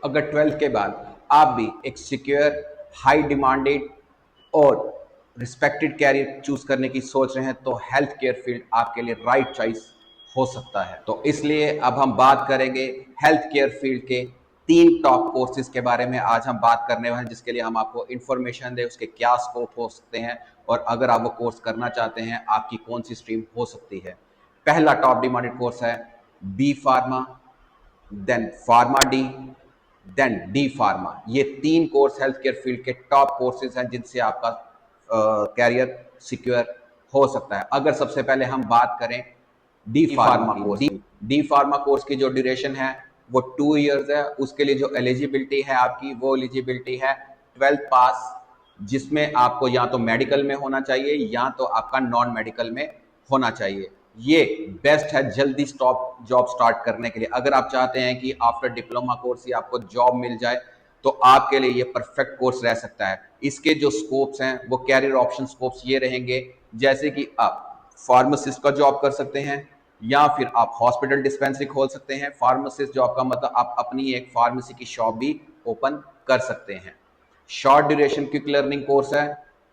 अगर 12th के बाद आप भी एक सिक्योर, हाई डिमांडेड और रिस्पेक्टेड कैरियर चूज करने की सोच रहे हैं तो हेल्थ केयर फील्ड आपके लिए राइट चॉइस हो सकता है। तो इसलिए अब हम बात करेंगे हेल्थ केयर फील्ड के 3 टॉप कोर्सेज के बारे में। आज हम बात करने वाले हैं जिसके लिए हम आपको इन्फॉर्मेशन दें, उसके क्या स्कोप हो सकते हैं और अगर आप वो कोर्स करना चाहते हैं आपकी कौन सी स्ट्रीम हो सकती है। पहला टॉप डिमांडेड कोर्स है B pharma, then pharma D, then D pharma. ये 3 कोर्स हेल्थ केयर फील्ड के टॉप कोर्सेज हैं जिनसे आपका कैरियर सिक्योर हो सकता है। अगर सबसे पहले हम बात करें डी फार्मा कोर्स की, डी फार्मा कोर्स की जो ड्यूरेशन है वो 2 इयर्स है। उसके लिए जो एलिजिबिलिटी है आपकी, वो एलिजिबिलिटी है 12th पास, जिसमें आपको या तो मेडिकल में होना चाहिए या तो आपका नॉन मेडिकल में होना चाहिए। ये बेस्ट है जल्दी स्टॉप जॉब स्टार्ट करने के लिए। अगर आप चाहते हैं कि आफ्टर डिप्लोमा कोर्स ही आपको जॉब मिल जाए तो आपके लिए ये परफेक्ट कोर्स रह सकता है। इसके जो स्कोप्स हैं वो कैरियर ऑप्शन स्कोप्स ये रहेंगे, जैसे कि आप फार्मासिस्ट का जॉब कर सकते हैं या फिर आप हॉस्पिटल डिस्पेंसरी खोल सकते हैं। फार्मासिस्ट जॉब का मतलब आप अपनी एक फार्मेसी की शॉप भी ओपन कर सकते हैं। Short duration quick learning course है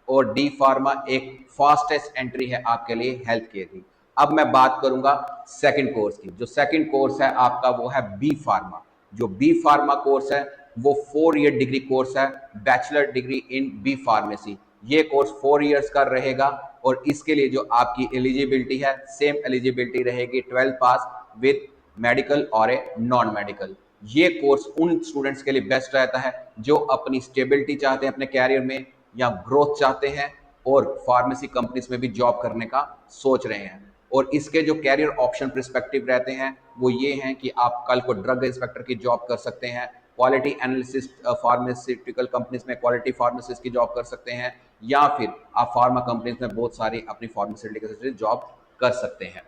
और डी फार्मा एक फास्टेस्ट एंट्री है आपके लिए हेल्थ केयर की। अब मैं बात करूंगा सेकंड कोर्स की। जो सेकंड कोर्स है आपका वो है बी फार्मा। जो बी फार्मा कोर्स है वो 4 ईयर डिग्री कोर्स है, bachelor degree in B pharmacy. ये कोर्स 4 ईयर्स का रहेगा और इसके लिए जो आपकी एलिजिबिलिटी है सेम एलिजिबिलिटी रहेगी 12th पास विद मेडिकल और ए नॉन मेडिकल। ये कोर्स उन स्टूडेंट्स के लिए बेस्ट रहता है जो अपनी स्टेबिलिटी चाहते हैं अपने कैरियर में या ग्रोथ चाहते हैं और फार्मेसी कंपनीज में भी जॉब करने का सोच रहे हैं। और इसके जो कैरियर ऑप्शन पर्सपेक्टिव रहते हैं वो ये हैं कि आप कल को ड्रग इंस्पेक्टर की जॉब कर सकते हैं, क्वालिटी एनालिसिस्ट फार्मास्यूटिकल कंपनीज में क्वालिटी फार्मासिस्ट की जॉब कर सकते हैं, या फिर आप फार्मा कंपनीज में बहुत सारी अपनी फार्मास्यूटिकल से जॉब कर सकते हैं।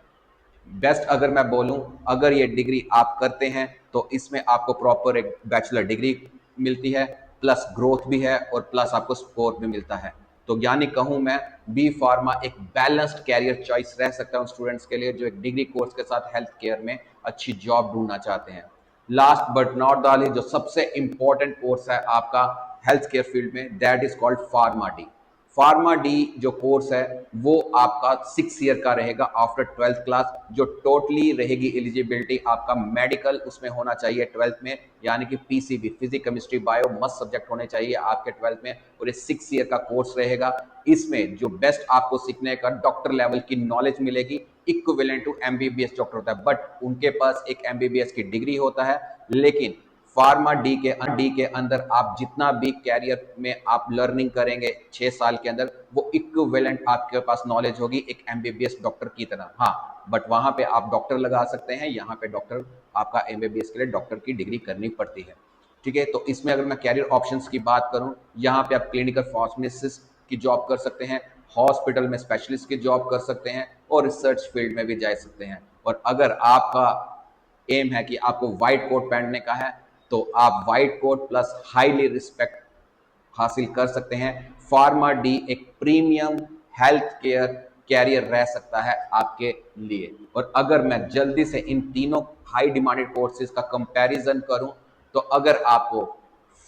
बेस्ट अगर मैं बोलूं, अगर ये डिग्री आप करते हैं तो इसमें आपको प्रॉपर एक बैचलर डिग्री मिलती है, प्लस ग्रोथ भी है और प्लस आपको स्कोर भी मिलता है। तो यानी कहूं मैं, बी फार्मा एक बैलेंस्ड कैरियर चॉइस रह सकता है उन स्टूडेंट्स के लिए जो एक डिग्री कोर्स के साथ हेल्थ केयर में अच्छी जॉब ढूंढना चाहते हैं। Last but not the least, जो सबसे इंपॉर्टेंट कोर्स है आपका हेल्थ केयर फील्ड में, that is called pharma D. Pharma D जो कोर्स है वो आपका 6 ईयर का रहेगा आफ्टर 12th क्लास। जो टोटली रहेगी एलिजिबिलिटी आपका मेडिकल उसमें होना चाहिए 12th में, यानी कि PCB physics chemistry bio must subject होने चाहिए आपके 12th में। और ये 6 ईयर का कोर्स रहेगा। इसमें जो बेस्ट आपको सीखने का डॉक्टर लेवल की नॉलेज मिलेगी, इक्विवेलेंट टू एमबीबीएस डॉक्टर होता है, बट उनके पास एक एमबीबीएस की डिग्री होता है। लेकिन फार्मा डी के अंदर आप जितना भी कैरियर में आप लर्निंग करेंगे 6 साल के अंदर, वो इक्विवेलेंट आपके पास नॉलेज होगी एक एमबीबीएस डॉक्टर की तरह। हाँ, बट वहां पे आप डॉक्टर लगा सकते हैं, यहाँ पे डॉक्टर आपका एमबीबीएस के लिए डॉक्टर की डिग्री करनी पड़ती है। ठीक है, तो इसमें अगर मैं कैरियर ऑप्शंस की बात करूं, यहाँ पे आप क्लिनिकल फार्मासिस्ट की जॉब कर सकते हैं, हॉस्पिटल में स्पेशलिस्ट की जॉब कर सकते हैं और रिसर्च फील्ड में भी जा सकते हैं। और अगर आपका एम है कि आपको व्हाइट कोट पहनने का है तो आप white coat plus highly respect हासिल कर सकते हैं। फार्मा डी एक प्रीमियम हेल्थ केयर कैरियर रह सकता है आपके लिए। और अगर मैं जल्दी से इन तीनों हाई डिमांडेड कोर्सेज का कंपैरिजन करूं, तो अगर आपको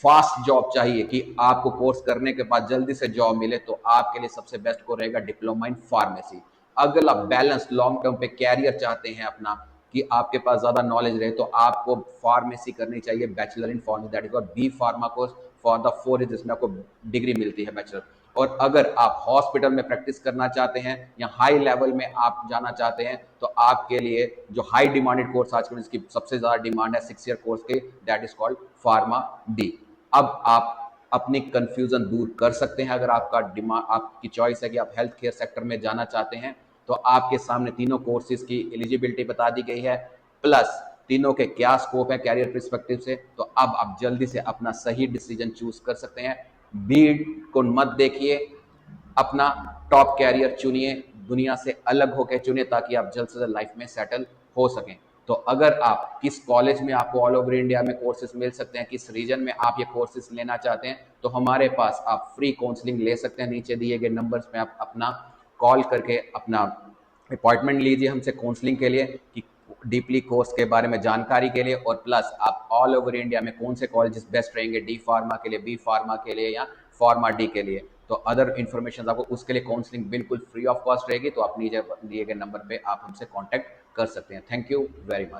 फास्ट जॉब चाहिए कि आपको कोर्स करने के बाद जल्दी से जॉब मिले, तो आपके लिए सबसे बेस्ट को रहेगा डिप्लोमा इन फार्मेसी। अगर आप बैलेंस लॉन्ग टर्म पे कैरियर चाहते हैं अपना, कि आपके पास ज्यादा नॉलेज रहे, तो आपको फार्मेसी करनी चाहिए, bachelor in pharmacy, that is B pharma course for the 4 year, जिसमें आपको डिग्री मिलती है बैचलर। और अगर आप हॉस्पिटल में प्रैक्टिस करना चाहते हैं या हाई लेवल में आप जाना चाहते हैं, तो आपके लिए जो हाई डिमांडेड कोर्स आजकल जिसकी सबसे ज्यादा डिमांड है 6 ईयर कोर्स के, that is called pharma D. अब आप अपनी कंफ्यूजन दूर कर सकते हैं। अगर आपका डिमांड, आपकी चॉइस है कि आप हेल्थ केयर सेक्टर में जाना चाहते हैं, तो आपके सामने तीनों कोर्सेज की एलिजिबिलिटी बता दी गई है, प्लस तीनों के क्या स्कोप है कैरियर पर्सपेक्टिव से। तो अब आप जल्दी से अपना सही डिसीजन चूज कर सकते हैं। भीड़ को मत देखिए, अपना टॉप कैरियर चुनिए, दुनिया से अलग होकर चुनिए, ताकि आप जल्द से जल्द लाइफ में सेटल हो सकें। तो अगर आप किस कॉलेज में आपको ऑल ओवर इंडिया में कोर्सेज मिल सकते हैं, किस रीजन में आप ये कोर्सेज लेना चाहते हैं, तो हमारे पास आप फ्री काउंसलिंग ले सकते हैं। नीचे दिए गए नंबर्स में आप अपना कॉल करके अपना अपॉइंटमेंट लीजिए हमसे काउंसलिंग के लिए, कि डीपली कोर्स के बारे में जानकारी के लिए, और प्लस आप ऑल ओवर इंडिया में कौन से कॉलेजेस बेस्ट रहेंगे डी फार्मा के लिए, बी फार्मा के लिए या फार्मा डी के लिए, तो अदर इन्फॉर्मेशन आपको उसके लिए काउंसलिंग बिल्कुल फ्री ऑफ कॉस्ट रहेगी। तो आप नीचे दिए गए नंबर पे आप हमसे कांटेक्ट कर सकते हैं। Thank you very much.